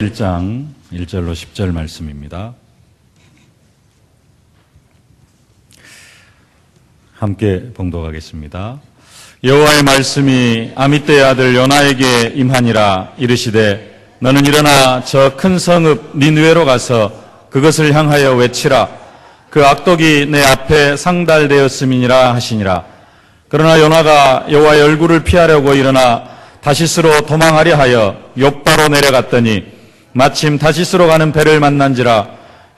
1장 1절로 10절 말씀입니다. 함께 봉독하겠습니다. 여호와의 말씀이 아미떼의 아들 요나에게 임하니라. 이르시되 너는 일어나 저 큰 성읍 니느웨로 가서 그것을 향하여 외치라. 그 악독이 내 앞에 상달되었음이니라 하시니라. 그러나 요나가 여호와의 얼굴을 피하려고 일어나 다시스로 도망하려 하여 욥바로 내려갔더니 마침 다시스로 가는 배를 만난지라.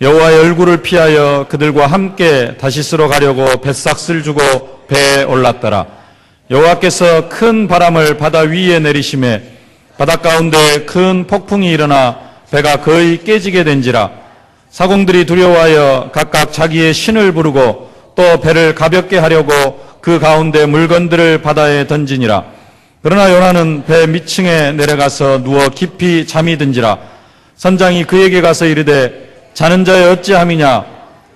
여호와의 얼굴을 피하여 그들과 함께 다시스로 가려고 뱃삭을 주고 배에 올랐더라. 여호와께서 큰 바람을 바다 위에 내리심에 바닷 가운데 큰 폭풍이 일어나 배가 거의 깨지게 된지라. 사공들이 두려워하여 각각 자기의 신을 부르고 또 배를 가볍게 하려고 그 가운데 물건들을 바다에 던지니라. 그러나 요나는 배 밑층에 내려가서 누워 깊이 잠이 든지라. 선장이 그에게 가서 이르되 자는 자여 어찌함이냐.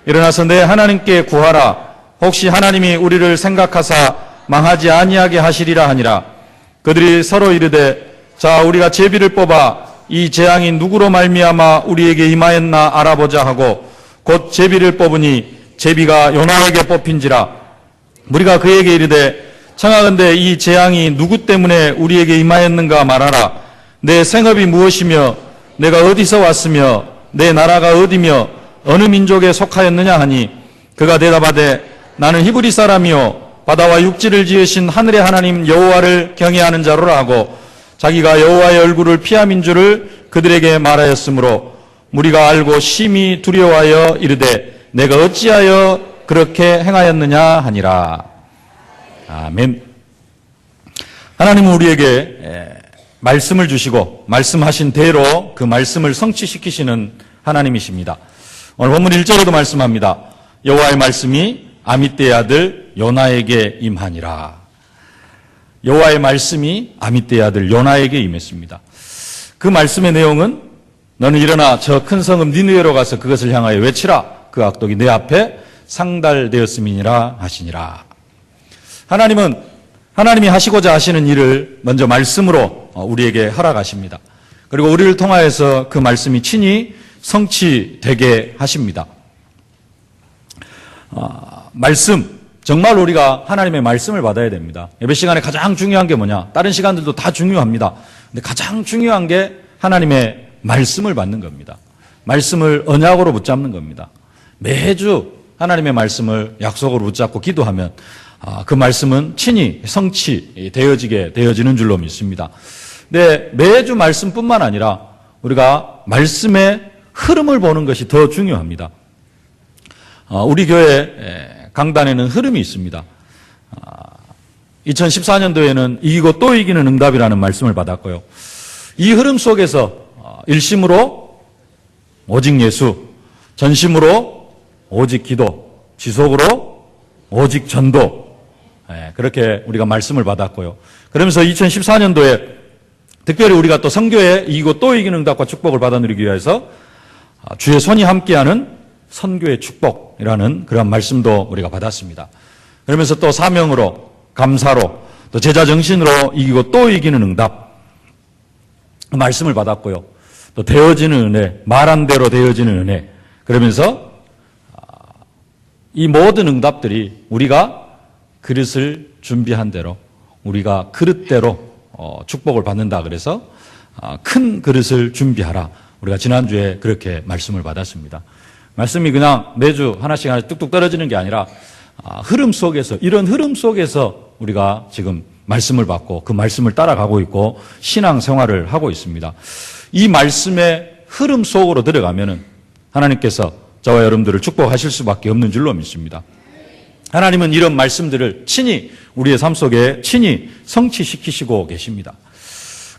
일어나서 내 하나님께 구하라. 혹시 하나님이 우리를 생각하사 망하지 아니하게 하시리라 하니라. 그들이 서로 이르되 자 우리가 제비를 뽑아 이 재앙이 누구로 말미암아 우리에게 임하였나 알아보자 하고 곧 제비를 뽑으니 제비가 요나에게 뽑힌지라. 우리가 그에게 이르되 청하건대 이 재앙이 누구 때문에 우리에게 임하였는가 말하라. 내 생업이 무엇이며 내가 어디서 왔으며 내 나라가 어디며 어느 민족에 속하였느냐 하니 그가 대답하되 나는 히브리 사람이요 바다와 육지를 지으신 하늘의 하나님 여호와를 경외하는 자로라 하고 자기가 여호와의 얼굴을 피함인 줄을 그들에게 말하였으므로 무리가 알고 심히 두려워하여 이르되 내가 어찌하여 그렇게 행하였느냐 하니라. 아멘. 하나님은 우리에게 말씀을 주시고 말씀하신 대로 그 말씀을 성취시키시는 하나님이십니다. 오늘 본문 1절에도 말씀합니다. 여호와의 말씀이 아미떼의 아들 요나에게 임하니라. 여호와의 말씀이 아미떼의 아들 요나에게 임했습니다. 그 말씀의 내용은 너는 일어나 저 큰 성읍 니느웨로 가서 그것을 향하여 외치라. 그 악독이 내 앞에 상달되었음이니라 하시니라. 하나님이 하시고자 하시는 일을 먼저 말씀으로 우리에게 허락하십니다. 그리고 우리를 통하여서 그 말씀이 친히 성취되게 하십니다. 말씀, 정말 우리가 하나님의 말씀을 받아야 됩니다. 예배 시간에 가장 중요한 게 뭐냐? 다른 시간들도 다 중요합니다. 근데 가장 중요한 게 하나님의 말씀을 받는 겁니다. 말씀을 언약으로 붙잡는 겁니다. 매주 하나님의 말씀을 약속으로 붙잡고 기도하면 그 말씀은 친히 성취되어지는 줄로 믿습니다. 네, 매주 말씀뿐만 아니라 우리가 말씀의 흐름을 보는 것이 더 중요합니다. 우리 교회 강단에는 흐름이 있습니다. 2014년도에는 이기고 또 이기는 응답이라는 말씀을 받았고요. 이 흐름 속에서 일심으로 오직 예수, 전심으로 오직 기도, 지속으로 오직 전도, 그렇게 우리가 말씀을 받았고요. 그러면서 2014년도에 특별히 우리가 또 선교에 이기고 또 이기는 응답과 축복을 받아 누리기 위해서 주의 손이 함께하는 선교의 축복이라는 그런 말씀도 우리가 받았습니다. 그러면서 또 사명으로, 감사로, 또 제자 정신으로 이기고 또 이기는 응답 말씀을 받았고요. 또 되어지는 은혜, 말한 대로 되어지는 은혜. 그러면서 이 모든 응답들이 우리가 그릇을 준비한 대로, 우리가 그릇대로 축복을 받는다 그래서 큰 그릇을 준비하라. 우리가 지난주에 그렇게 말씀을 받았습니다. 말씀이 그냥 매주 하나씩 뚝뚝 떨어지는 게 아니라 흐름 속에서, 이런 흐름 속에서 우리가 지금 말씀을 받고 그 말씀을 따라가고 있고 신앙생활을 하고 있습니다. 이 말씀의 흐름 속으로 들어가면은 하나님께서 저와 여러분들을 축복하실 수밖에 없는 줄로 믿습니다. 하나님은 이런 말씀들을 친히 우리의 삶 속에 친히 성취시키시고 계십니다.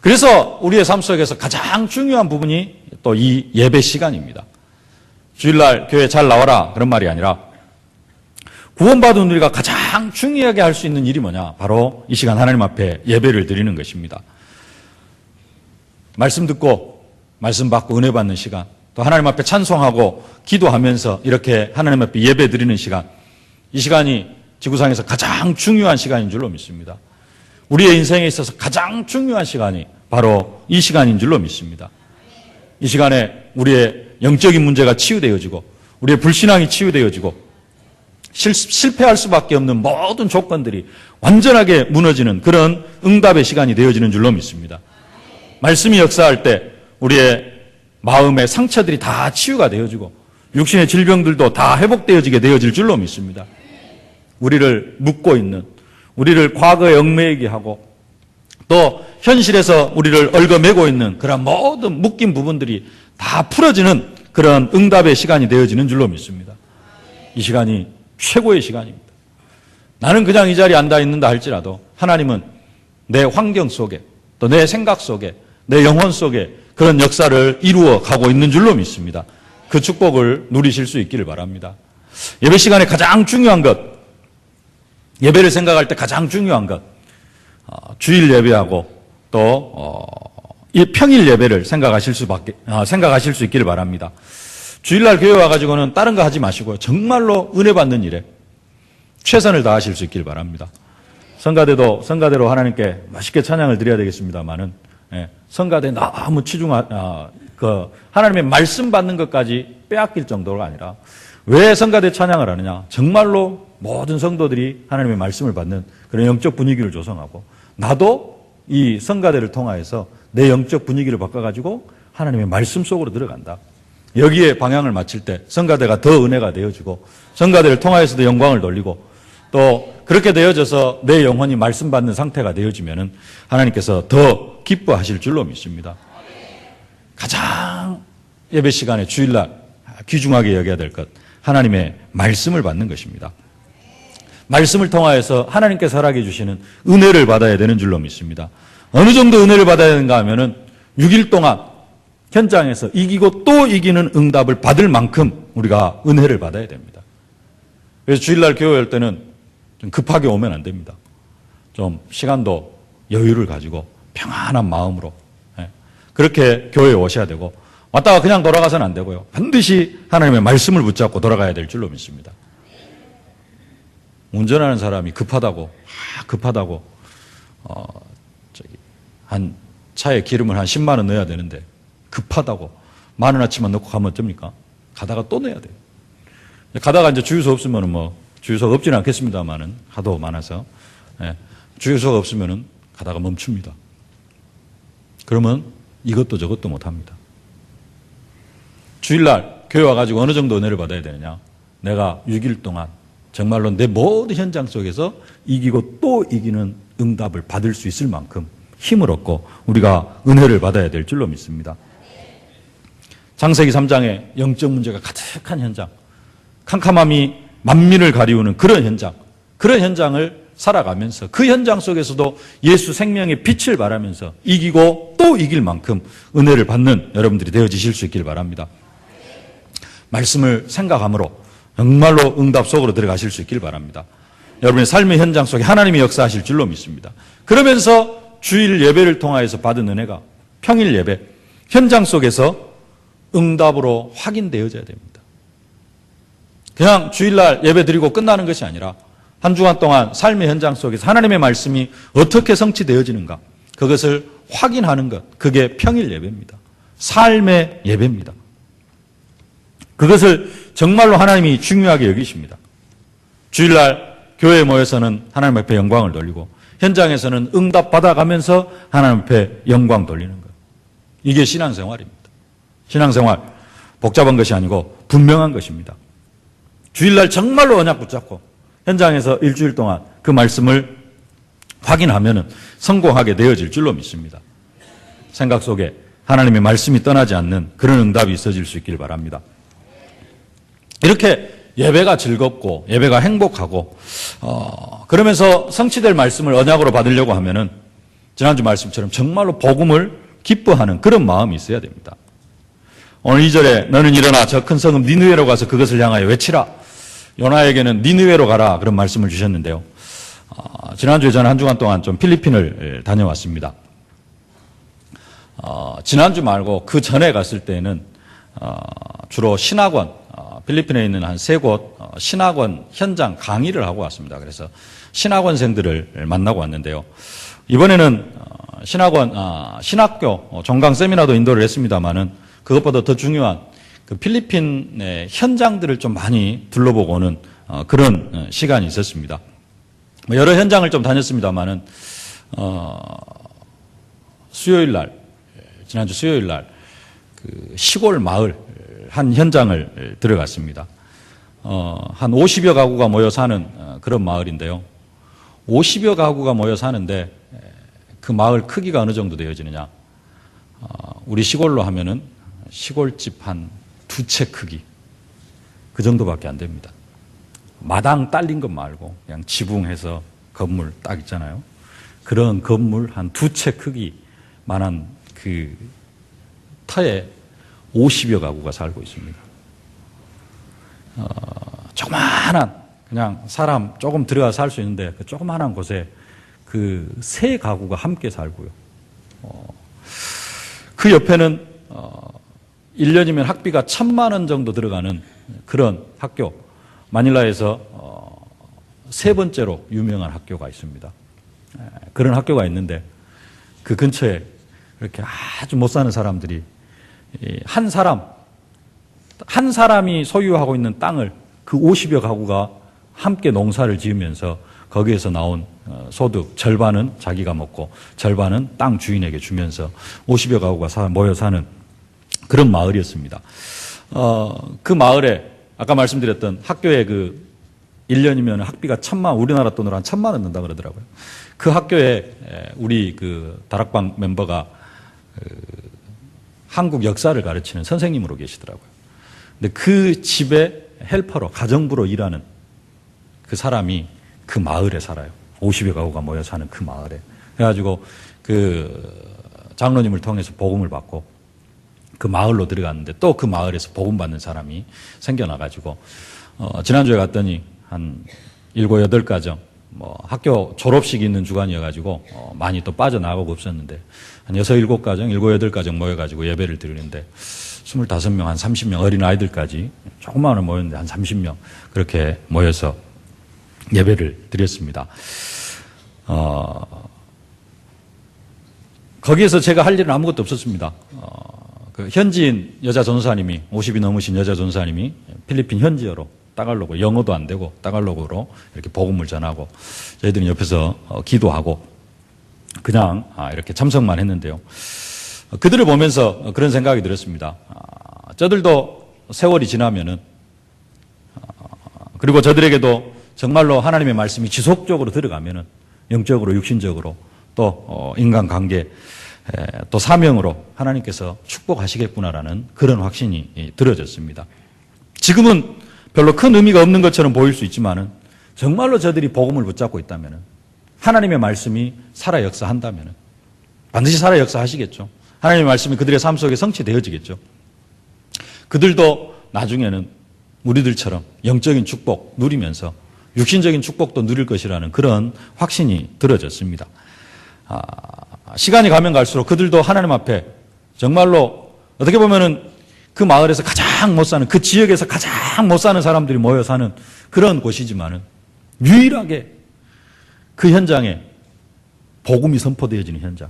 그래서 우리의 삶 속에서 가장 중요한 부분이 또 이 예배 시간입니다. 주일날 교회 잘 나와라 그런 말이 아니라 구원받은 우리가 가장 중요하게 할 수 있는 일이 뭐냐? 바로 이 시간 하나님 앞에 예배를 드리는 것입니다. 말씀 듣고 말씀 받고 은혜 받는 시간, 또 하나님 앞에 찬송하고 기도하면서 이렇게 하나님 앞에 예배 드리는 시간, 이 시간이 지구상에서 가장 중요한 시간인 줄로 믿습니다. 우리의 인생에 있어서 가장 중요한 시간이 바로 이 시간인 줄로 믿습니다. 이 시간에 우리의 영적인 문제가 치유되어지고 우리의 불신앙이 치유되어지고 실패할 수밖에 없는 모든 조건들이 완전하게 무너지는 그런 응답의 시간이 되어지는 줄로 믿습니다. 말씀이 역사할 때 우리의 마음의 상처들이 다 치유가 되어지고 육신의 질병들도 다 회복되어지게 되어질 줄로 믿습니다. 우리를 묶고 있는, 우리를 과거에 얽매이게 하고 또 현실에서 우리를 얽어매고 있는 그런 모든 묶인 부분들이 다 풀어지는 그런 응답의 시간이 되어지는 줄로 믿습니다. 이 시간이 최고의 시간입니다. 나는 그냥 이 자리에 앉아 있는다 할지라도 하나님은 내 환경 속에 또 내 생각 속에 내 영혼 속에 그런 역사를 이루어 가고 있는 줄로 믿습니다. 그 축복을 누리실 수 있기를 바랍니다. 예배 시간에 가장 중요한 것, 예배를 생각할 때 가장 중요한 것, 주일 예배하고 또 이 평일 예배를 생각하실 수 있기를 바랍니다. 주일날 교회 와가지고는 다른 거 하지 마시고요. 정말로 은혜 받는 일에 최선을 다하실 수 있기를 바랍니다. 성가대로 하나님께 맛있게 찬양을 드려야 되겠습니다만은, 성가대 너무 하나님의 말씀 받는 것까지 빼앗길 정도가 아니라, 왜 성가대 찬양을 하느냐? 정말로 모든 성도들이 하나님의 말씀을 받는 그런 영적 분위기를 조성하고, 나도 이 성가대를 통하여서 내 영적 분위기를 바꿔가지고 하나님의 말씀 속으로 들어간다. 여기에 방향을 맞출 때 성가대가 더 은혜가 되어지고, 성가대를 통하여서도 영광을 돌리고, 또 그렇게 되어져서 내 영혼이 말씀 받는 상태가 되어지면은 하나님께서 더 기뻐하실 줄로 믿습니다. 가장 예배 시간에 주일날 귀중하게 여겨야 될 것, 하나님의 말씀을 받는 것입니다. 말씀을 통하여서 하나님께서 허락해 주시는 은혜를 받아야 되는 줄로 믿습니다. 어느 정도 은혜를 받아야 되는가 하면은 6일 동안 현장에서 이기고 또 이기는 응답을 받을 만큼 우리가 은혜를 받아야 됩니다. 그래서 주일날 교회 올 때는 좀 급하게 오면 안 됩니다. 좀 시간도 여유를 가지고 평안한 마음으로 그렇게 교회에 오셔야 되고, 왔다가 그냥 돌아가서는 안 되고요. 반드시 하나님의 말씀을 붙잡고 돌아가야 될 줄로 믿습니다. 운전하는 사람이 급하다고 한 차에 기름을 한 10만 원 넣어야 되는데 급하다고 10,000원어치만 넣고 가면 어쩝니까? 가다가 또 넣어야 돼요. 가다가 이제 주유소 없으면은 주유소가 없지는 않겠습니다만은 하도 많아서, 주유소가 없으면은 가다가 멈춥니다. 그러면 이것도 저것도 못 합니다. 주일날 교회 와가지고 어느 정도 은혜를 받아야 되느냐? 내가 6일 동안 정말로 내 모든 현장 속에서 이기고 또 이기는 응답을 받을 수 있을 만큼 힘을 얻고 우리가 은혜를 받아야 될 줄로 믿습니다. 창세기 3장에 영적 문제가 가득한 현장, 캄캄함이 만민을 가리우는 그런 현장을 살아가면서 그 현장 속에서도 예수 생명의 빛을 발하면서 이기고 또 이길 만큼 은혜를 받는 여러분들이 되어지실 수 있기를 바랍니다. 말씀을 생각함으로 정말로 응답 속으로 들어가실 수 있기를 바랍니다. 여러분의 삶의 현장 속에 하나님이 역사하실 줄로 믿습니다. 그러면서 주일 예배를 통하여서 받은 은혜가 평일 예배, 현장 속에서 응답으로 확인되어져야 됩니다. 그냥 주일날 예배 드리고 끝나는 것이 아니라 한 주간 동안 삶의 현장 속에서 하나님의 말씀이 어떻게 성취되어지는가, 그것을 확인하는 것, 그게 평일 예배입니다. 삶의 예배입니다. 그것을 정말로 하나님이 중요하게 여기십니다. 주일날 교회에 모여서는 하나님 앞에 영광을 돌리고, 현장에서는 응답 받아가면서 하나님 앞에 영광 돌리는 것. 이게 신앙생활입니다. 신앙생활 복잡한 것이 아니고 분명한 것입니다. 주일날 정말로 언약 붙잡고 현장에서 일주일 동안 그 말씀을 확인하면 성공하게 되어질 줄로 믿습니다. 생각 속에 하나님의 말씀이 떠나지 않는 그런 응답이 있어질 수 있기를 바랍니다. 이렇게 예배가 즐겁고 예배가 행복하고 그러면서 성취될 말씀을 언약으로 받으려고 하면은 지난주 말씀처럼 정말로 복음을 기뻐하는 그런 마음이 있어야 됩니다. 오늘 2절에 너는 일어나 저 큰 성읍 니느웨로 가서 그것을 향하여 외치라. 요나에게는 니느웨로 가라 그런 말씀을 주셨는데요. 지난주에 저는 한 주간 동안 좀 필리핀을 다녀왔습니다. 지난주 말고 그 전에 갔을 때는 주로 신학원, 필리핀에 있는 한 3곳 신학원 현장 강의를 하고 왔습니다. 그래서 신학원생들을 만나고 왔는데요. 이번에는 신학교 종강 세미나도 인도를 했습니다마는 그것보다 더 중요한 그 필리핀의 현장들을 좀 많이 둘러보고 오는 그런 시간이 있었습니다. 여러 현장을 좀 다녔습니다만은 지난주 수요일 날 그 시골 마을 한 현장을 들어갔습니다. 한 50여 가구가 모여 사는 그런 마을인데요. 50여 가구가 모여 사는데 그 마을 크기가 어느 정도 되어지느냐. 우리 시골로 하면은 시골집 한 2채 크기. 그 정도밖에 안 됩니다. 마당 딸린 것 말고 그냥 지붕해서 건물 딱 있잖아요. 그런 건물 한 2채 크기만한 그 터에 50여 가구가 살고 있습니다. 조그마한 그냥 사람 조금 들어가 살 수 있는데 그 조그마한 곳에 그 3가구가 함께 살고요. 그 옆에는 1년이면 학비가 1,000만 원 정도 들어가는 그런 학교, 마닐라에서 3번째로 유명한 학교가 있습니다. 그런 학교가 있는데 그 근처에 이렇게 아주 못 사는 사람들이 한 사람이 소유하고 있는 땅을 그 50여 가구가 함께 농사를 지으면서 거기에서 나온 소득 절반은 자기가 먹고 절반은 땅 주인에게 주면서 50여 가구가 모여 사는 그런 마을이었습니다. 그 마을에 아까 말씀드렸던 학교에 그 1년이면 학비가 1,000만, 우리나라 돈으로 한 1,000만 원 든다 그러더라고요. 그 학교에 우리 그 다락방 멤버가 한국 역사를 가르치는 선생님으로 계시더라고요. 근데 그 집에 헬퍼로, 가정부로 일하는 그 사람이 그 마을에 살아요. 50여 가구가 모여 사는 그 마을에. 그래가지고 그 장로님을 통해서 복음을 받고 그 마을로 들어갔는데 또 그 마을에서 복음 받는 사람이 생겨나가지고 지난주에 갔더니 한 7, 8가정 학교 졸업식이 있는 주간이어가지고 많이 또 빠져나가고 없었는데 한 6, 7가정, 7, 8가정 모여가지고 예배를 드리는데 25명, 한 30명 어린 아이들까지 조그마한 모였는데 한 30명 그렇게 모여서 예배를 드렸습니다. 거기에서 제가 할 일은 아무것도 없었습니다. 그 현지인 여자 전사님이 50이 넘으신 여자 전사님이 필리핀 현지어로 따갈로그, 영어도 안 되고 따갈로그로 이렇게 복음을 전하고 저희들은 옆에서 기도하고 그냥 이렇게 참석만 했는데요. 그들을 보면서 그런 생각이 들었습니다. 저들도 세월이 지나면은 그리고 저들에게도 정말로 하나님의 말씀이 지속적으로 들어가면은 영적으로 육신적으로 또 인간관계 또 사명으로 하나님께서 축복하시겠구나라는 그런 확신이 들어졌습니다. 지금은 별로 큰 의미가 없는 것처럼 보일 수 있지만은 정말로 저들이 복음을 붙잡고 있다면은 하나님의 말씀이 살아 역사한다면은 반드시 살아 역사하시겠죠. 하나님의 말씀이 그들의 삶 속에 성취되어지겠죠. 그들도 나중에는 우리들처럼 영적인 축복 누리면서 육신적인 축복도 누릴 것이라는 그런 확신이 들어졌습니다. 시간이 가면 갈수록 그들도 하나님 앞에 정말로 어떻게 보면은 그 마을에서 가장 못 사는, 그 지역에서 가장 못 사는 사람들이 모여 사는 그런 곳이지만은 유일하게 그 현장에 복음이 선포되어지는 현장,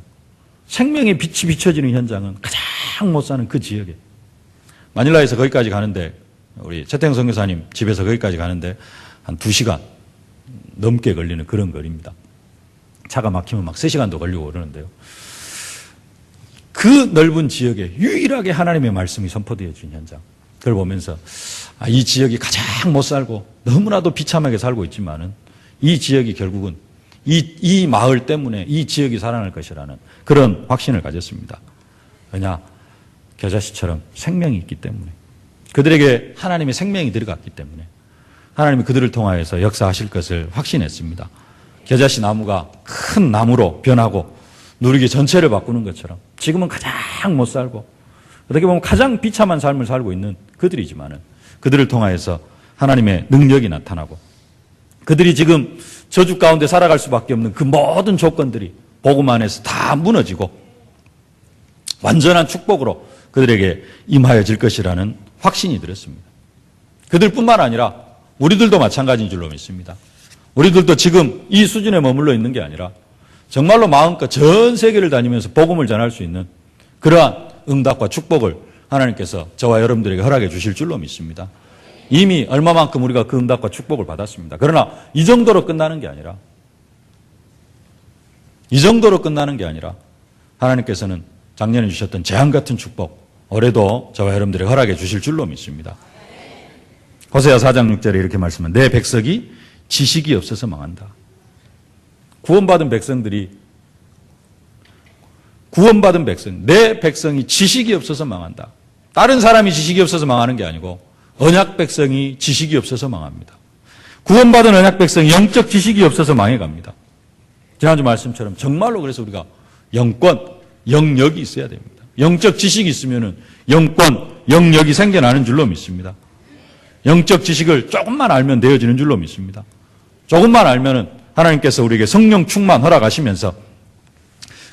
생명의 빛이 비춰지는 현장은 가장 못 사는 그 지역에, 마닐라에서 거기까지 가는데 우리 최태형 선교사님 집에서 거기까지 가는데 한 2시간 넘게 걸리는 그런 거리입니다. 차가 막히면 막 3시간도 걸리고 그러는데요. 그 넓은 지역에 유일하게 하나님의 말씀이 선포되어진 현장, 그걸 보면서 이 지역이 가장 못 살고 너무나도 비참하게 살고 있지만은 이 지역이 결국은 이 마을 때문에 이 지역이 살아날 것이라는 그런 확신을 가졌습니다. 왜냐? 겨자씨처럼 생명이 있기 때문에, 그들에게 하나님의 생명이 들어갔기 때문에 하나님이 그들을 통하여서 역사하실 것을 확신했습니다. 겨자씨 나무가 큰 나무로 변하고 누리기 전체를 바꾸는 것처럼 지금은 가장 못 살고 어떻게 보면 가장 비참한 삶을 살고 있는 그들이지만은 그들을 통하여서 하나님의 능력이 나타나고 그들이 지금 저주 가운데 살아갈 수밖에 없는 그 모든 조건들이 복음 안에서 다 무너지고 완전한 축복으로 그들에게 임하여질 것이라는 확신이 들었습니다. 그들뿐만 아니라 우리들도 마찬가지인 줄로 믿습니다. 우리들도 지금 이 수준에 머물러 있는 게 아니라 정말로 마음껏 전 세계를 다니면서 복음을 전할 수 있는 그러한 응답과 축복을 하나님께서 저와 여러분들에게 허락해 주실 줄로 믿습니다. 이미 얼마만큼 우리가 그 응답과 축복을 받았습니다. 그러나 이 정도로 끝나는 게 아니라 하나님께서는 작년에 주셨던 재앙 같은 축복 올해도 저와 여러분들에게 허락해 주실 줄로 믿습니다. 호세아 4장 6절에 이렇게 말씀합니다. 내 백성이 지식이 없어서 망한다. 구원받은 백성, 내 백성이 지식이 없어서 망한다. 다른 사람이 지식이 없어서 망하는 게 아니고 언약 백성이 지식이 없어서 망합니다. 구원받은 언약 백성이 영적 지식이 없어서 망해갑니다. 지난주 말씀처럼 정말로 그래서 우리가 영역이 있어야 됩니다. 영적 지식이 있으면 영역이 생겨나는 줄로 믿습니다. 영적 지식을 조금만 알면 되어지는 줄로 믿습니다. 조금만 알면은 하나님께서 우리에게 성령 충만 허락하시면서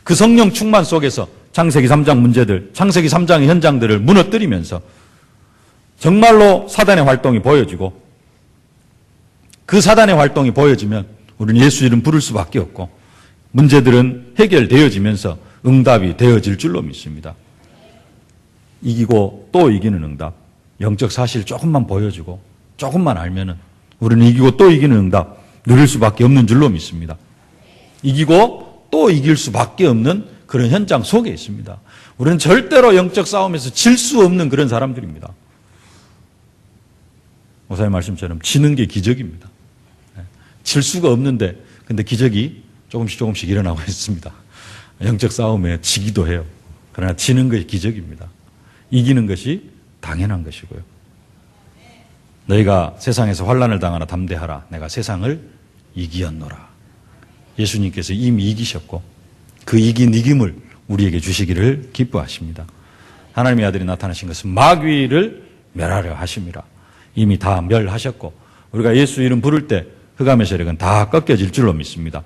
그 성령 충만 속에서 창세기 3장 문제들, 창세기 3장의 현장들을 무너뜨리면서 정말로 사단의 활동이 보여지고 그 사단의 활동이 보여지면 우리는 예수 이름 부를 수밖에 없고 문제들은 해결되어지면서 응답이 되어질 줄로 믿습니다. 이기고 또 이기는 응답, 영적 사실 조금만 보여주고 조금만 알면은 우리는 이기고 또 이기는 응답 누릴 수밖에 없는 줄로 믿습니다. 이기고 또 이길 수밖에 없는 그런 현장 속에 있습니다. 우리는 절대로 영적 싸움에서 질 수 없는 그런 사람들입니다. 목사님 말씀처럼 지는 게 기적입니다. 질 수가 없는데 근데 기적이 조금씩 일어나고 있습니다. 영적 싸움에 지기도 해요. 그러나 지는 것이 기적입니다. 이기는 것이 당연한 것이고요. 너희가 세상에서 환난을 당하나 담대하라. 내가 세상을 이기었노라. 예수님께서 이미 이기셨고 그 이김을 우리에게 주시기를 기뻐하십니다. 하나님의 아들이 나타나신 것은 마귀를 멸하려 하심이라. 이미 다 멸하셨고 우리가 예수 이름 부를 때 흑암의 세력은 다 꺾여질 줄로 믿습니다.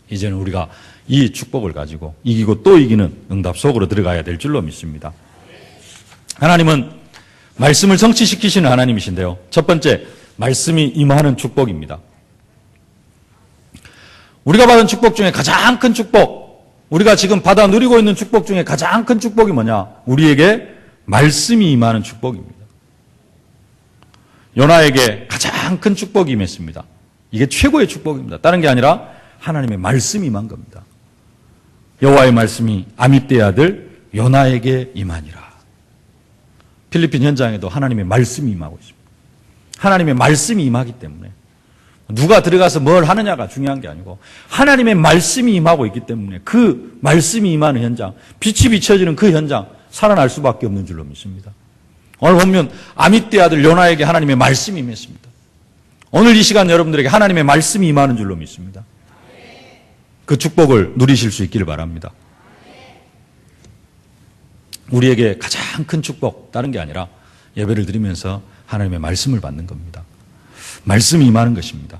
이제는 우리가 이 축복을 가지고 이기고 또 이기는 응답 속으로 들어가야 될 줄로 믿습니다. 하나님은 말씀을 성취시키시는 하나님이신데요. 첫 번째, 말씀이 임하는 축복입니다. 우리가 받은 축복 중에 가장 큰 축복, 우리가 지금 받아 누리고 있는 축복 중에 가장 큰 축복이 뭐냐? 우리에게 말씀이 임하는 축복입니다. 요나에게 가장 큰 축복이 임했습니다. 이게 최고의 축복입니다. 다른 게 아니라 하나님의 말씀이 임한 겁니다. 여호와의 말씀이 아미떼의 아들 요나에게 임하니라. 필리핀 현장에도 하나님의 말씀이 임하고 있습니다. 하나님의 말씀이 임하기 때문에 누가 들어가서 뭘 하느냐가 중요한 게 아니고 하나님의 말씀이 임하고 있기 때문에 그 말씀이 임하는 현장, 빛이 비춰지는 그 현장 살아날 수밖에 없는 줄로 믿습니다. 오늘 보면 아미떼의 아들 요나에게 하나님의 말씀이 임했습니다. 오늘 이 시간 여러분들에게 하나님의 말씀이 임하는 줄로 믿습니다. 그 축복을 누리실 수 있기를 바랍니다. 우리에게 가장 큰 축복, 다른 게 아니라 예배를 드리면서 하나님의 말씀을 받는 겁니다. 말씀이 임하는 것입니다.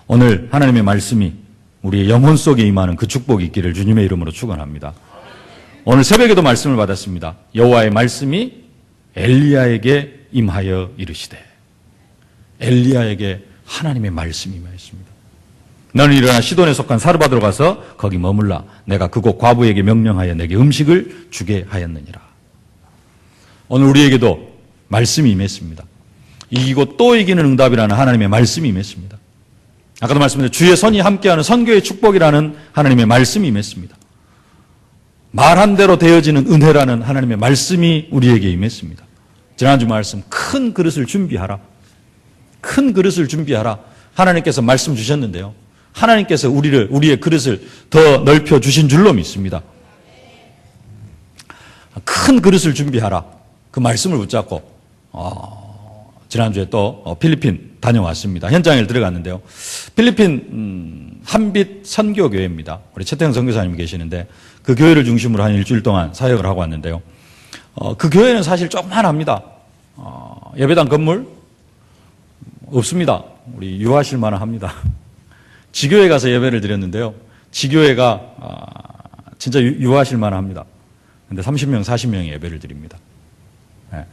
오늘 하나님의 말씀이 우리의 영혼 속에 임하는 그 축복이 있기를 주님의 이름으로 축원합니다. 오늘 새벽에도 말씀을 받았습니다. 여호와의 말씀이 엘리야에게 임하여 이르시되, 엘리야에게 하나님의 말씀이 임하였습니다. 너는 일어나 시돈에 속한 사르바드로 가서 거기 머물라. 내가 그곳 과부에게 명령하여 내게 음식을 주게 하였느니라. 오늘 우리에게도 말씀이 임했습니다. 이기고 또 이기는 응답이라는 하나님의 말씀이 임했습니다. 아까도 말씀드린 주의 손이 함께하는 선교의 축복이라는 하나님의 말씀이 임했습니다. 말한 대로 되어지는 은혜라는 하나님의 말씀이 우리에게 임했습니다. 지난주 말씀, 큰 그릇을 준비하라. 큰 그릇을 준비하라. 하나님께서 말씀 주셨는데요. 하나님께서 우리의 그릇을 더 넓혀 주신 줄로 믿습니다. 큰 그릇을 준비하라. 그 말씀을 붙잡고 지난주에 또 필리핀 다녀왔습니다. 현장에 들어갔는데요. 필리핀 한빛 선교교회입니다. 우리 최태형 선교사님이 계시는데 그 교회를 중심으로 한 일주일 동안 사역을 하고 왔는데요. 그 교회는 사실 조그만합니다. 예배당 건물 없습니다. 우리 유하실 만은 합니다. 지교회 가서 예배를 드렸는데요. 지교회가 진짜 유하실 만은 합니다. 근데 30명, 40명의 예배를 드립니다. 네.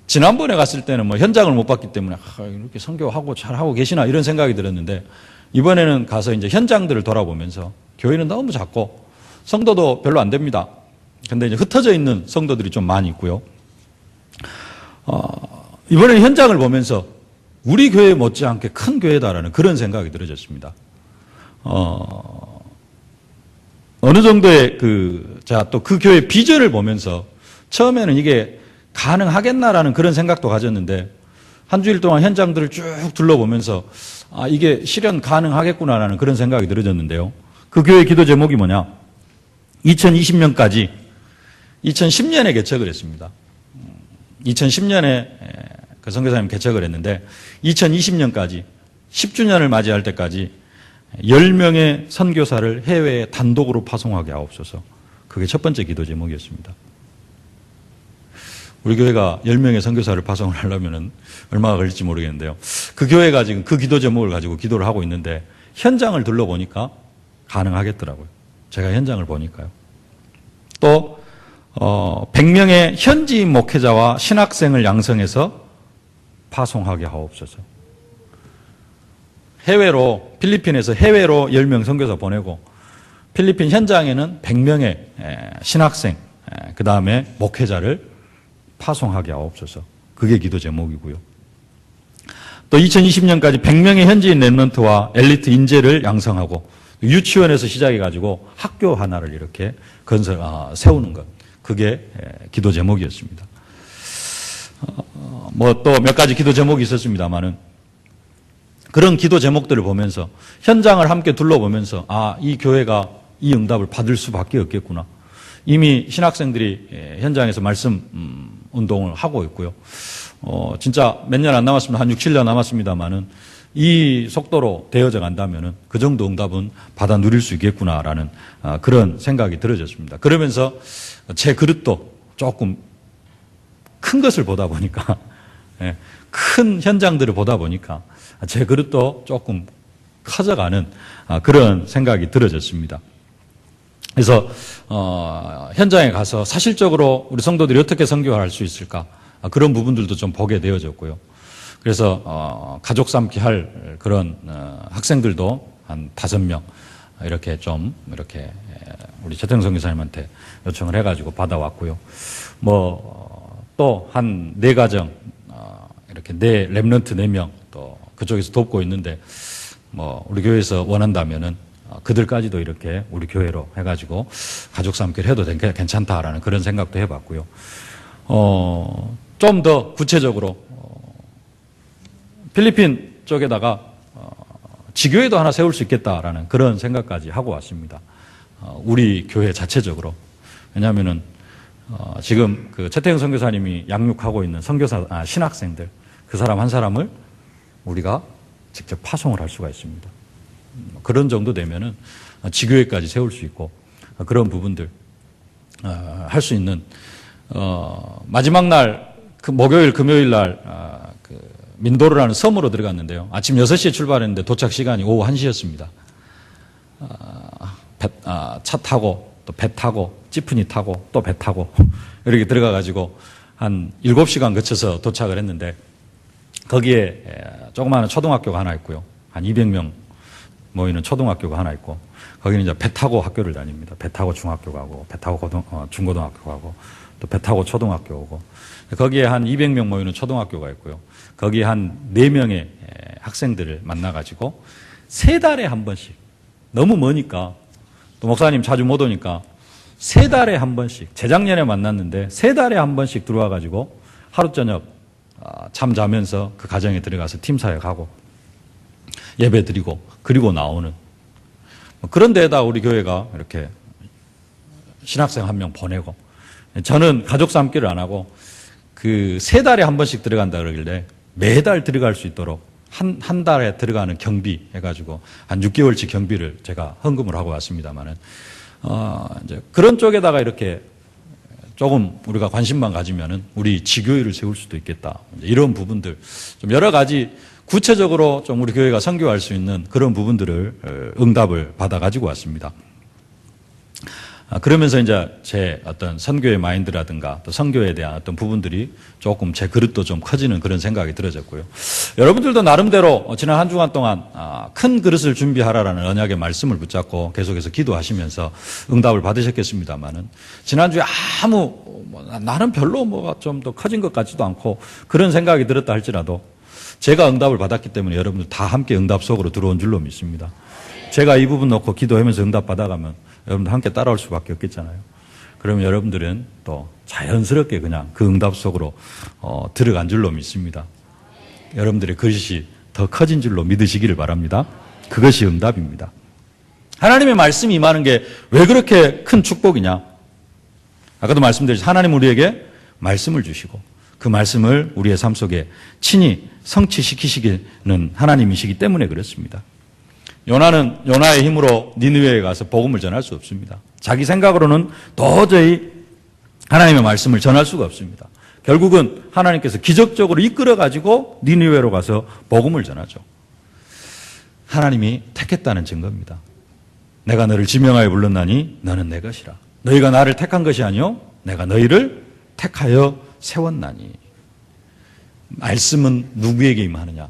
지난번에 갔을 때는 뭐 현장을 못 봤기 때문에 이렇게 선교하고 잘하고 계시나 이런 생각이 들었는데 이번에는 가서 이제 현장들을 돌아보면서 교회는 너무 작고 성도도 별로 안 됩니다. 근데 이제 흩어져 있는 성도들이 좀 많이 있고요. 이번에 현장을 보면서 우리 교회 못지않게 큰 교회다라는 그런 생각이 들어졌습니다. 어느 정도의 제가 또 그 교회 비전을 보면서 처음에는 이게 가능하겠나라는 그런 생각도 가졌는데 한 주일 동안 현장들을 쭉 둘러보면서 이게 실현 가능하겠구나라는 그런 생각이 들어졌는데요. 그 교회 기도 제목이 뭐냐? 2020년까지 2010년에 개척을 했습니다. 2010년에 그 선교사님 개척을 했는데 2020년까지 10주년을 맞이할 때까지 10명의 선교사를 해외에 단독으로 파송하게 하옵소서. 그게 첫 번째 기도 제목이었습니다. 우리 교회가 10명의 선교사를 파송을 하려면 얼마가 걸릴지 모르겠는데요. 그 교회가 지금 그 기도 제목을 가지고 기도를 하고 있는데 현장을 둘러보니까 가능하겠더라고요. 제가 현장을 보니까요. 또 100명의 현지인 목회자와 신학생을 양성해서 파송하게 하옵소서. 해외로, 필리핀에서 해외로 10명 선교사 보내고 필리핀 현장에는 100명의 신학생, 그 다음에 목회자를 파송하게 하옵소서. 그게 기도 제목이고요. 또 2020년까지 100명의 현지인 랩런트와 엘리트 인재를 양성하고 유치원에서 시작해가지고 학교 하나를 이렇게 세우는 것. 그게 기도 제목이었습니다. 뭐 또 몇 가지 기도 제목이 있었습니다만은 그런 기도 제목들을 보면서 현장을 함께 둘러보면서 이 교회가 이 응답을 받을 수밖에 없겠구나. 이미 신학생들이 현장에서 말씀 운동을 하고 있고요. 진짜 몇 년 안 남았습니다. 한 6, 7년 남았습니다만은 이 속도로 되어져 간다면은 그 정도 응답은 받아 누릴 수 있겠구나라는 그런 생각이 들어졌습니다. 그러면서 제 그릇도 조금 큰 것을 보다 보니까 큰 현장들을 보다 보니까 제 그릇도 조금 커져가는 그런 생각이 들어졌습니다. 그래서 현장에 가서 사실적으로 우리 성도들이 어떻게 선교할 수 있을까 그런 부분들도 좀 보게 되어졌고요. 그래서 가족 삼기 할 그런 학생들도 한 5명 이렇게 좀 이렇게 우리 최태영 선교사님한테 요청을 해가지고 받아왔고요. 뭐 또 한 4가정 이렇게 랩런트 4명 또 그쪽에서 돕고 있는데 뭐 우리 교회에서 원한다면은 그들까지도 이렇게 우리 교회로 해가지고 가족 삼기를 해도 괜찮다라는 그런 생각도 해봤고요. 좀 더 구체적으로 필리핀 쪽에다가 지교회도 하나 세울 수 있겠다라는 그런 생각까지 하고 왔습니다. 우리 교회 자체적으로. 왜냐하면은 지금 그 최태영 선교사님이 양육하고 있는 신학생들 그 사람 한 사람을 우리가 직접 파송을 할 수가 있습니다. 그런 정도 되면은 지교회까지 세울 수 있고 그런 부분들 할 수 있는 마지막 날 그 목요일 금요일 날 그 민도르라는 섬으로 들어갔는데요. 아침 6시에 출발했는데 도착 시간이 오후 1시였습니다. 차 타고 또 배 타고 찌푸니 타고 또 배 타고 이렇게 들어가 가지고 한 7시간 거쳐서 도착을 했는데 거기에 조그마한 초등학교가 하나 있고요. 한 200명 모이는 초등학교가 하나 있고 거기는 이제 배 타고 학교를 다닙니다. 배 타고 중학교 가고 배 타고 중고등학교 가고 또 배 타고 초등학교 오고 거기에 한 200명 모이는 초등학교가 있고요. 거기에 한 4명의 학생들을 만나가지고 3달에 한 번씩 너무 머니까 또 목사님 자주 못 오니까 3달에 한 번씩 재작년에 만났는데 3달에 한 번씩 들어와가지고 하루 저녁 잠 자면서 그 가정에 들어가서 팀 사역하고 예배 드리고 그리고 나오는 그런 데에다 우리 교회가 이렇게 신학생 1명 보내고 저는 가족 삼기를 안 하고 그 3달에 한 번씩 들어간다 그러길래 매달 들어갈 수 있도록 한 달에 들어가는 경비 해가지고 한 6개월치 경비를 제가 헌금을 하고 왔습니다만은 이제 그런 쪽에다가 이렇게 조금 우리가 관심만 가지면은 우리 지교회를 세울 수도 있겠다. 이런 부분들 좀 여러 가지 구체적으로 좀 우리 교회가 선교할 수 있는 그런 부분들을 응답을 받아 가지고 왔습니다. 그러면서 이제 제 어떤 선교의 마인드라든가 또 선교에 대한 어떤 부분들이 조금 제 그릇도 좀 커지는 그런 생각이 들어졌고요. 여러분들도 나름대로 지난 한 주간 동안 큰 그릇을 준비하라라는 언약의 말씀을 붙잡고 계속해서 기도하시면서 응답을 받으셨겠습니다만은 지난주에 나는 별로 뭐가 좀 더 커진 것 같지도 않고 그런 생각이 들었다 할지라도 제가 응답을 받았기 때문에 여러분들 다 함께 응답 속으로 들어온 줄로 믿습니다. 제가 이 부분 놓고 기도하면서 응답 받아가면 여러분들 함께 따라올 수밖에 없겠잖아요. 그러면 여러분들은 또 자연스럽게 그냥 그 응답 속으로 들어간 줄로 믿습니다. 여러분들의 그릇이 더 커진 줄로 믿으시기를 바랍니다. 그것이 응답입니다. 하나님의 말씀이 임하는 게 왜 그렇게 큰 축복이냐? 아까도 말씀드렸듯이 하나님 우리에게 말씀을 주시고 그 말씀을 우리의 삶 속에 친히 성취시키시기는 하나님이시기 때문에 그렇습니다. 요나는 요나의 힘으로 니느웨에 가서 복음을 전할 수 없습니다. 자기 생각으로는 도저히 하나님의 말씀을 전할 수가 없습니다. 결국은 하나님께서 기적적으로 이끌어가지고 니느웨로 가서 복음을 전하죠. 하나님이 택했다는 증거입니다. 내가 너를 지명하여 불렀나니 너는 내 것이라. 너희가 나를 택한 것이 아니요 내가 너희를 택하여 세웠나니. 말씀은 누구에게 임하느냐?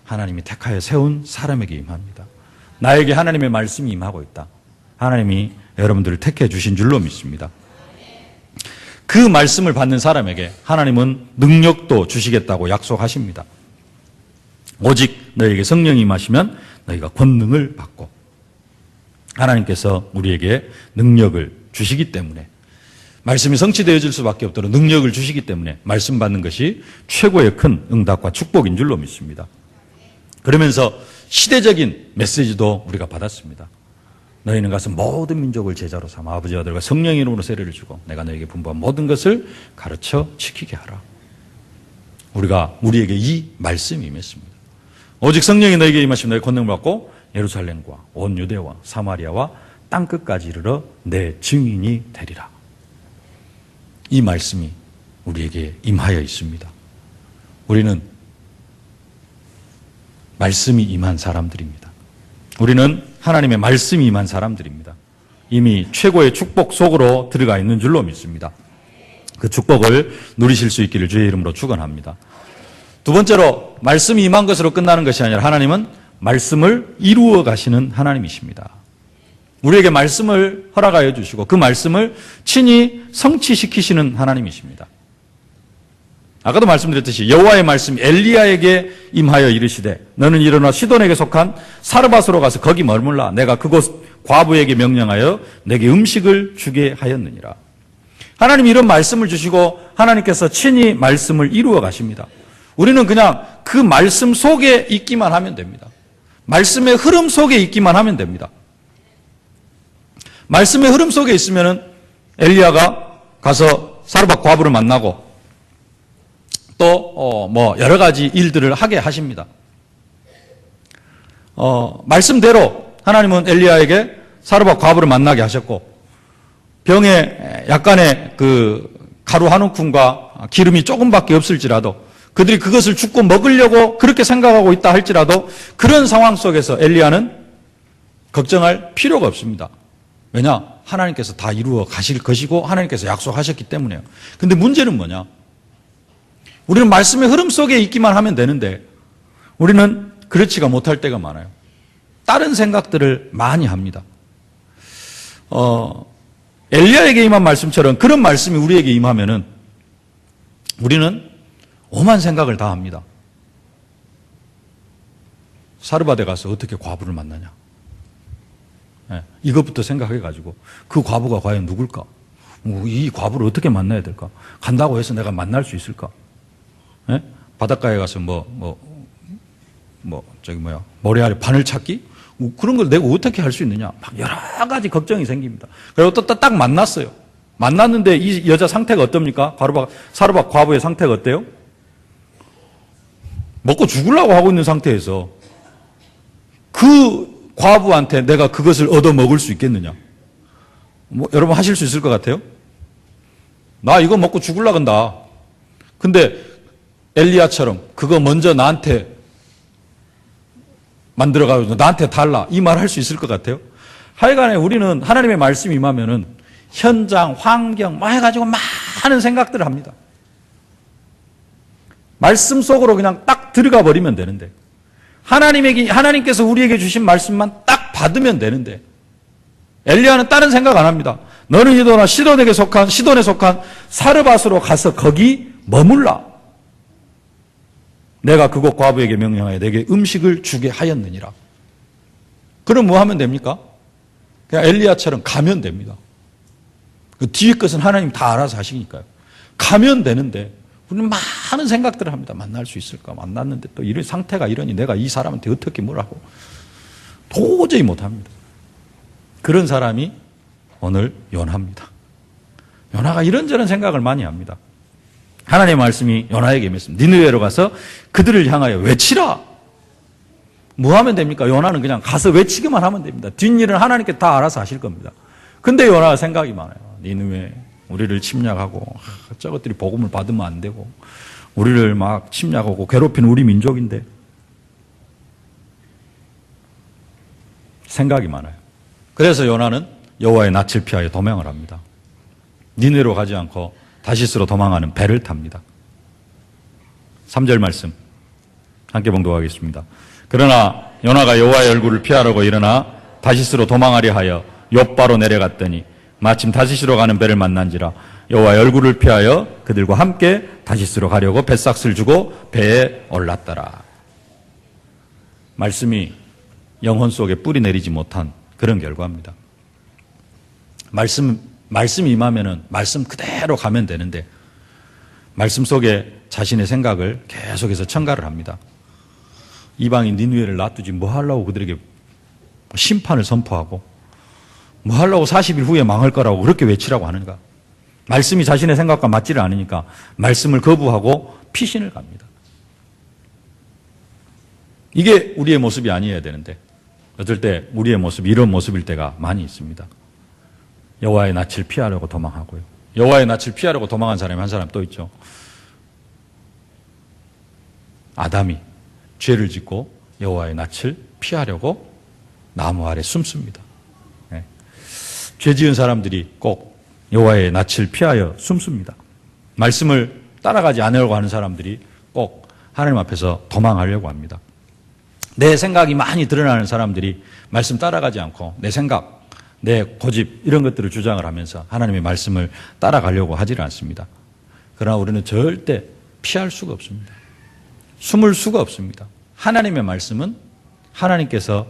하나님이 택하여 세운 사람에게 임합니다. 나에게 하나님의 말씀이 임하고 있다. 하나님이 여러분들을 택해 주신 줄로 믿습니다. 그 말씀을 받는 사람에게 하나님은 능력도 주시겠다고 약속하십니다. 오직 너에게 성령이 임하시면 너희가 권능을 받고 하나님께서 우리에게 능력을 주시기 때문에 말씀이 성취되어질 수밖에 없도록 능력을 주시기 때문에 말씀 받는 것이 최고의 큰 응답과 축복인 줄로 믿습니다. 그러면서 시대적인 메시지도 우리가 받았습니다. 너희는 가서 모든 민족을 제자로 삼아 아버지와 아들과 성령의 이름으로 세례를 주고 내가 너에게 분부한 모든 것을 가르쳐 지키게 하라. 우리에게 이 말씀이 임했습니다. 오직 성령이 너에게 임하시면 너희 권능을 받고 예루살렘과 온 유대와 사마리아와 땅끝까지 이르러 내 증인이 되리라. 이 말씀이 우리에게 임하여 있습니다. 우리는 말씀이 임한 사람들입니다. 우리는 하나님의 말씀이 임한 사람들입니다. 이미 최고의 축복 속으로 들어가 있는 줄로 믿습니다. 그 축복을 누리실 수 있기를 주의 이름으로 축원합니다. 두 번째로 말씀이 임한 것으로 끝나는 것이 아니라 하나님은 말씀을 이루어 가시는 하나님이십니다. 우리에게 말씀을 허락하여 주시고 그 말씀을 친히 성취시키시는 하나님이십니다. 아까도 말씀드렸듯이 여호와의 말씀이 엘리야에게 임하여 이르시되 너는 일어나 시돈에게 속한 사르밧으로 가서 거기 머물라. 내가 그곳 과부에게 명령하여 내게 음식을 주게 하였느니라. 하나님이 이런 말씀을 주시고 하나님께서 친히 말씀을 이루어 가십니다. 우리는 그냥 그 말씀 속에 있기만 하면 됩니다. 말씀의 흐름 속에 있기만 하면 됩니다. 말씀의 흐름 속에 있으면은 엘리야가 가서 사르밧 과부를 만나고 또 여러 가지 일들을 하게 하십니다. 말씀대로 하나님은 엘리야에게 사르밧 과부를 만나게 하셨고 병에 약간의 그 가루 한 움큼과 기름이 조금밖에 없을지라도 그들이 그것을 줍고 먹으려고 그렇게 생각하고 있다 할지라도 그런 상황 속에서 엘리야는 걱정할 필요가 없습니다. 왜냐? 하나님께서 다 이루어 가실 것이고 하나님께서 약속하셨기 때문에요. 근데 문제는 뭐냐? 우리는 말씀의 흐름 속에 있기만 하면 되는데 우리는 그렇지가 못할 때가 많아요. 다른 생각들을 많이 합니다. 엘리야에게 임한 말씀처럼 그런 말씀이 우리에게 임하면은 우리는 오만 생각을 다 합니다. 사르밧에 가서 어떻게 과부를 만나냐? 이것부터 생각해가지고 그 과부가 과연 누굴까? 이 과부를 어떻게 만나야 될까? 간다고 해서 내가 만날 수 있을까? 바닷가에 가서 모래 아래 바늘 찾기? 그런 걸 내가 어떻게 할 수 있느냐? 막 여러 가지 걱정이 생깁니다. 그리고 또 딱 만났어요. 만났는데 이 여자 상태가 어떻습니까? 사르밧 과부의 상태가 어때요? 먹고 죽으려고 하고 있는 상태에서 그 과부한테 내가 그것을 얻어 먹을 수 있겠느냐? 여러분 하실 수 있을 것 같아요? 나 이거 먹고 죽으려고 한다. 근데 엘리야처럼 그거 먼저 나한테 만들어가지고 나한테 달라. 이 말 할 수 있을 것 같아요? 하여간에 우리는 하나님의 말씀이 임하면은 현장, 환경 뭐 해가지고 많은 생각들을 합니다. 말씀 속으로 그냥 딱 들어가 버리면 되는데, 하나님께서 우리에게 주신 말씀만 딱 받으면 되는데, 엘리야는 다른 생각 안 합니다. 너는 이도나 시돈에 속한 사르밧으로 가서 거기 머물라. 내가 그곳 과부에게 명령하여 내게 음식을 주게 하였느니라. 그럼 뭐 하면 됩니까? 그냥 엘리야처럼 가면 됩니다. 그 뒤에 것은 하나님 다 알아서 하시니까요. 가면 되는데 우리는 많은 생각들을 합니다. 만날 수 있을까? 만났는데 또 이런 상태가 이러니 내가 이 사람한테 어떻게 뭐라고. 도저히 못합니다. 그런 사람이 오늘 요나입니다. 요나가 이런저런 생각을 많이 합니다. 하나님의 말씀이 요나에게 임했습니다. 니느웨로 가서 그들을 향하여 외치라. 뭐 하면 됩니까? 요나는 그냥 가서 외치기만 하면 됩니다. 뒷일은 하나님께 다 알아서 하실 겁니다. 근데 요나가 생각이 많아요. 니느웨 우리를 침략하고 저것들이 복음을 받으면 안 되고 우리를 막 침략하고 괴롭히는 우리 민족인데 생각이 많아요. 그래서 요나는 여호와의 낯을 피하여 도망을 합니다. 니느웨로 가지 않고 다시스로 도망하는 배를 탑니다. 3절 말씀 함께 봉독하겠습니다. 그러나 요나가 여호와의 얼굴을 피하려고 일어나 다시스로 도망하려 하여 욥바로 내려갔더니 마침 다시스로 가는 배를 만난지라 여호와의 얼굴을 피하여 그들과 함께 다시스로 가려고 뱃삭스를 주고 배에 올랐더라. 말씀이 영혼 속에 뿌리 내리지 못한 그런 결과입니다. 말씀이 임하면은 말씀 그대로 가면 되는데 말씀 속에 자신의 생각을 계속해서 첨가를 합니다. 이방인 니느웨를 놔두지 뭐 하려고 그들에게 심판을 선포하고 뭐 하려고 40일 후에 망할 거라고 그렇게 외치라고 하는가. 말씀이 자신의 생각과 맞지를 않으니까 말씀을 거부하고 피신을 갑니다. 이게 우리의 모습이 아니어야 되는데 어떨 때 우리의 모습이 이런 모습일 때가 많이 있습니다. 여호와의 낯을 피하려고 도망하고요. 여호와의 낯을 피하려고 도망한 사람이 한 사람 또 있죠. 아담이 죄를 짓고 여호와의 낯을 피하려고 나무 아래 숨습니다. 네. 죄 지은 사람들이 꼭 여호와의 낯을 피하여 숨습니다. 말씀을 따라가지 않으려고 하는 사람들이 꼭 하나님 앞에서 도망하려고 합니다. 내 생각이 많이 드러나는 사람들이 말씀 따라가지 않고 내 생각, 내 고집 이런 것들을 주장을 하면서 하나님의 말씀을 따라가려고 하지를 않습니다. 그러나 우리는 절대 피할 수가 없습니다. 숨을 수가 없습니다. 하나님의 말씀은 하나님께서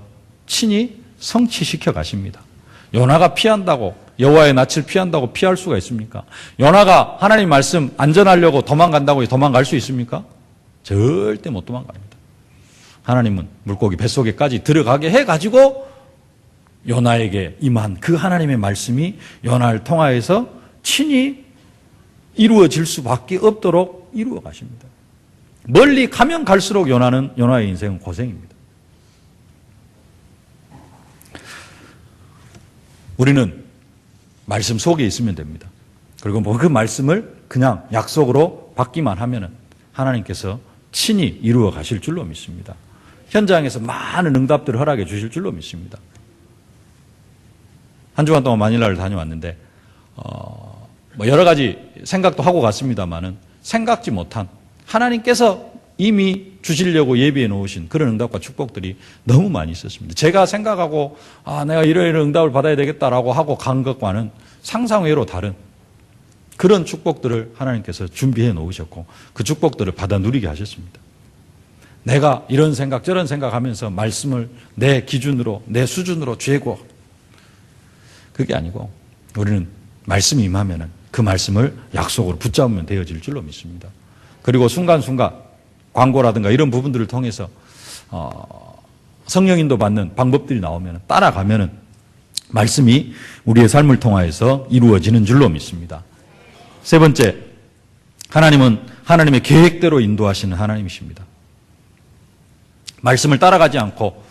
친히 성취시켜 가십니다. 요나가 피한다고 여호와의 낯을 피한다고 피할 수가 있습니까? 요나가 하나님 말씀 안전하려고 도망간다고 도망갈 수 있습니까? 절대 못 도망갑니다. 하나님은 물고기 뱃속에까지 들어가게 해가지고 요나에게 임한 그 하나님의 말씀이 요나를 통하여서 친히 이루어질 수밖에 없도록 이루어 가십니다. 멀리 가면 갈수록 요나의 인생은 고생입니다. 우리는 말씀 속에 있으면 됩니다. 그리고 뭐 그 말씀을 그냥 약속으로 받기만 하면은 하나님께서 친히 이루어 가실 줄로 믿습니다. 현장에서 많은 응답들을 허락해 주실 줄로 믿습니다. 한 주간 동안 마닐라를 다녀왔는데 뭐 여러 가지 생각도 하고 갔습니다만은 생각지 못한 하나님께서 이미 주시려고 예비해 놓으신 그런 응답과 축복들이 너무 많이 있었습니다. 제가 생각하고 내가 이런 응답을 받아야 되겠다라고 하고 간 것과는 상상외로 다른 그런 축복들을 하나님께서 준비해 놓으셨고 그 축복들을 받아 누리게 하셨습니다. 내가 이런 생각 저런 생각하면서 말씀을 내 기준으로 내 수준으로 죄고 그게 아니고 우리는 말씀이 임하면은 그 말씀을 약속으로 붙잡으면 되어질 줄로 믿습니다. 그리고 순간순간 광고라든가 이런 부분들을 통해서 성령인도 받는 방법들이 나오면 따라가면은 말씀이 우리의 삶을 통하여서 이루어지는 줄로 믿습니다. 세 번째, 하나님은 하나님의 계획대로 인도하시는 하나님이십니다. 말씀을 따라가지 않고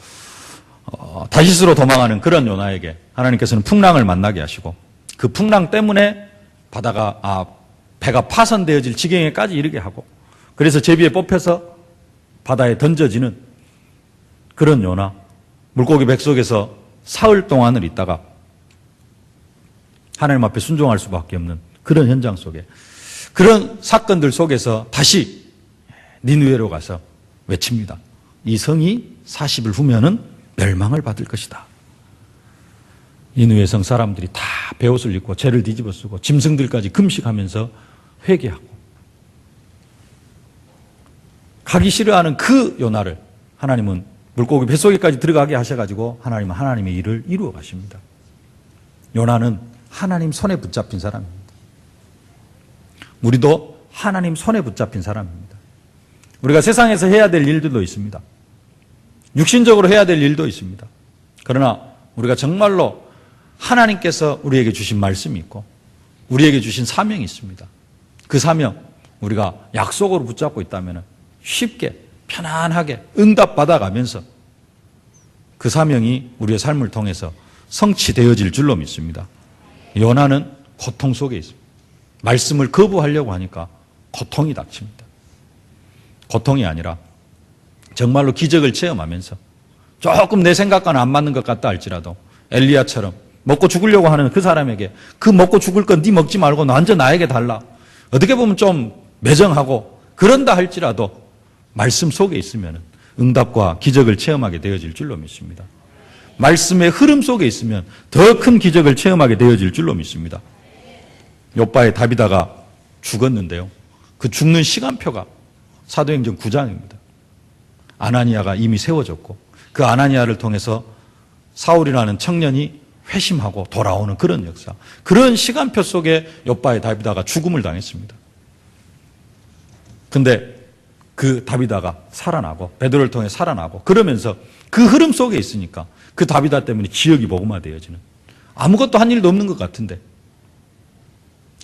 다시스로 도망하는 그런 요나에게 하나님께서는 풍랑을 만나게 하시고 그 풍랑 때문에 배가 파손되어질 지경에까지 이르게 하고 그래서 제비에 뽑혀서 바다에 던져지는 그런 요나, 물고기 뱃속에서 사흘 동안을 있다가 하나님 앞에 순종할 수밖에 없는 그런 현장 속에, 그런 사건들 속에서 다시 니느웨로 가서 외칩니다. 이 성이 40일 후면은 멸망을 받을 것이다. 니느웨 성 사람들이 다 베옷을 입고 죄를 뒤집어 쓰고 짐승들까지 금식하면서 회개하고, 가기 싫어하는 그 요나를 하나님은 물고기 뱃속에까지 들어가게 하셔가지고 하나님은 하나님의 일을 이루어 가십니다. 요나는 하나님 손에 붙잡힌 사람입니다. 우리도 하나님 손에 붙잡힌 사람입니다. 우리가 세상에서 해야 될 일들도 있습니다. 육신적으로 해야 될 일도 있습니다. 그러나 우리가 정말로 하나님께서 우리에게 주신 말씀이 있고 우리에게 주신 사명이 있습니다. 그 사명, 우리가 약속으로 붙잡고 있다면 쉽게 편안하게 응답받아가면서 그 사명이 우리의 삶을 통해서 성취되어질 줄로 믿습니다. 요나는 고통 속에 있습니다. 말씀을 거부하려고 하니까 고통이 닥칩니다. 고통이 아니라 정말로 기적을 체험하면서 조금 내 생각과는 안 맞는 것 같다 할지라도 엘리야처럼 먹고 죽으려고 하는 그 사람에게 그 먹고 죽을 건 네 먹지 말고 완전 나에게 달라. 어떻게 보면 좀 매정하고 그런다 할지라도 말씀 속에 있으면 응답과 기적을 체험하게 되어질 줄로 믿습니다. 말씀의 흐름 속에 있으면 더 큰 기적을 체험하게 되어질 줄로 믿습니다. 욥바의 다비다가 죽었는데요. 그 죽는 시간표가 사도행전 9장입니다. 아나니아가 이미 세워졌고 그 아나니아를 통해서 사울이라는 청년이 회심하고 돌아오는 그런 역사, 그런 시간표 속에 욥바의 다비다가 죽음을 당했습니다. 근데 그 다비다가 살아나고 베드로를 통해 살아나고 그러면서 그 흐름 속에 있으니까 그 다비다 때문에 지역이 복음화되어지는, 아무것도 한 일도 없는 것 같은데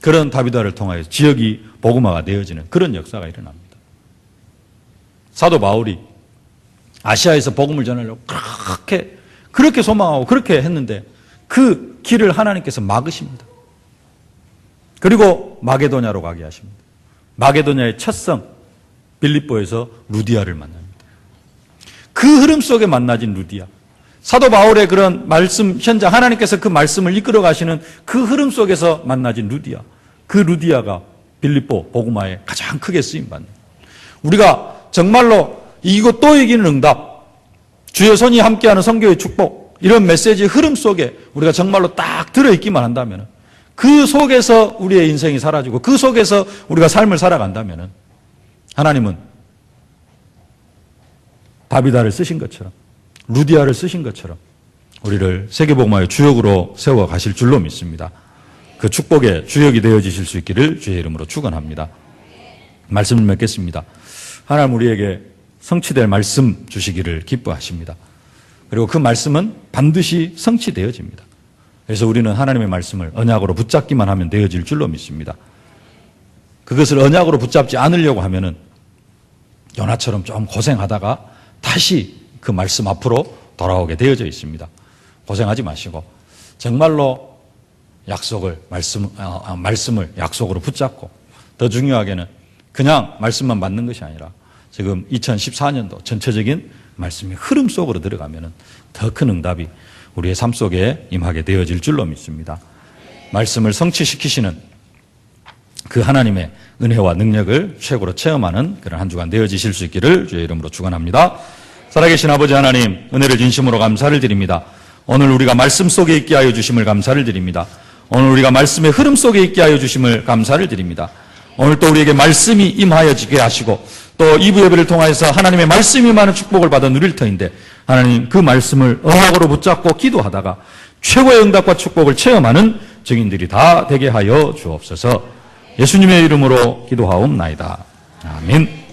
그런 다비다를 통하여 지역이 복음화가 되어지는 그런 역사가 일어납니다. 사도 바울이 아시아에서 복음을 전하려고 그렇게 소망하고 그렇게 했는데 그 길을 하나님께서 막으십니다. 그리고 마게도냐로 가게 하십니다. 마게도냐의 첫 성 빌립보에서 루디아를 만납니다. 그 흐름 속에 만나진 루디아, 사도 바울의 그런 말씀 현장, 하나님께서 그 말씀을 이끌어 가시는 그 흐름 속에서 만나진 루디아, 그 루디아가 빌립보 복음화에 가장 크게 쓰임받는, 우리가 정말로 이거 또 이기는 응답, 주의 손이 함께하는 선교의 축복, 이런 메시지의 흐름 속에 우리가 정말로 딱 들어있기만 한다면, 그 속에서 우리의 인생이 사라지고 그 속에서 우리가 삶을 살아간다면 하나님은 다비다를 쓰신 것처럼 루디아를 쓰신 것처럼 우리를 세계복음화의 주역으로 세워 가실 줄로 믿습니다. 그 축복의 주역이 되어지실 수 있기를 주의 이름으로 축원합니다. 말씀을 맺겠습니다. 하나님 우리에게 성취될 말씀 주시기를 기뻐하십니다. 그리고 그 말씀은 반드시 성취되어집니다. 그래서 우리는 하나님의 말씀을 언약으로 붙잡기만 하면 되어질 줄로 믿습니다. 그것을 언약으로 붙잡지 않으려고 하면은 요나처럼 좀 고생하다가 다시 그 말씀 앞으로 돌아오게 되어져 있습니다. 고생하지 마시고 정말로 약속을 말씀을 약속으로 붙잡고, 더 중요하게는 그냥 말씀만 받는 것이 아니라 지금 2014년도 전체적인 말씀의 흐름 속으로 들어가면은 더 큰 응답이 우리의 삶 속에 임하게 되어질 줄로 믿습니다. 말씀을 성취시키시는 그 하나님의 은혜와 능력을 최고로 체험하는 그런 한 주간 되어지실 수 있기를 주의 이름으로 축원합니다. 살아계신 아버지 하나님, 은혜를 진심으로 감사를 드립니다. 오늘 우리가 말씀 속에 있게 하여 주심을 감사를 드립니다. 오늘 우리가 말씀의 흐름 속에 있게 하여 주심을 감사를 드립니다. 오늘 또 우리에게 말씀이 임하여지게 하시고 또 2부 예배를 통해서 하나님의 말씀이 임하는 축복을 받아 누릴 터인데, 하나님 그 말씀을 언약으로 붙잡고 기도하다가 최고의 응답과 축복을 체험하는 증인들이 다 되게 하여 주옵소서. 예수님의 이름으로 기도하옵나이다. 아멘.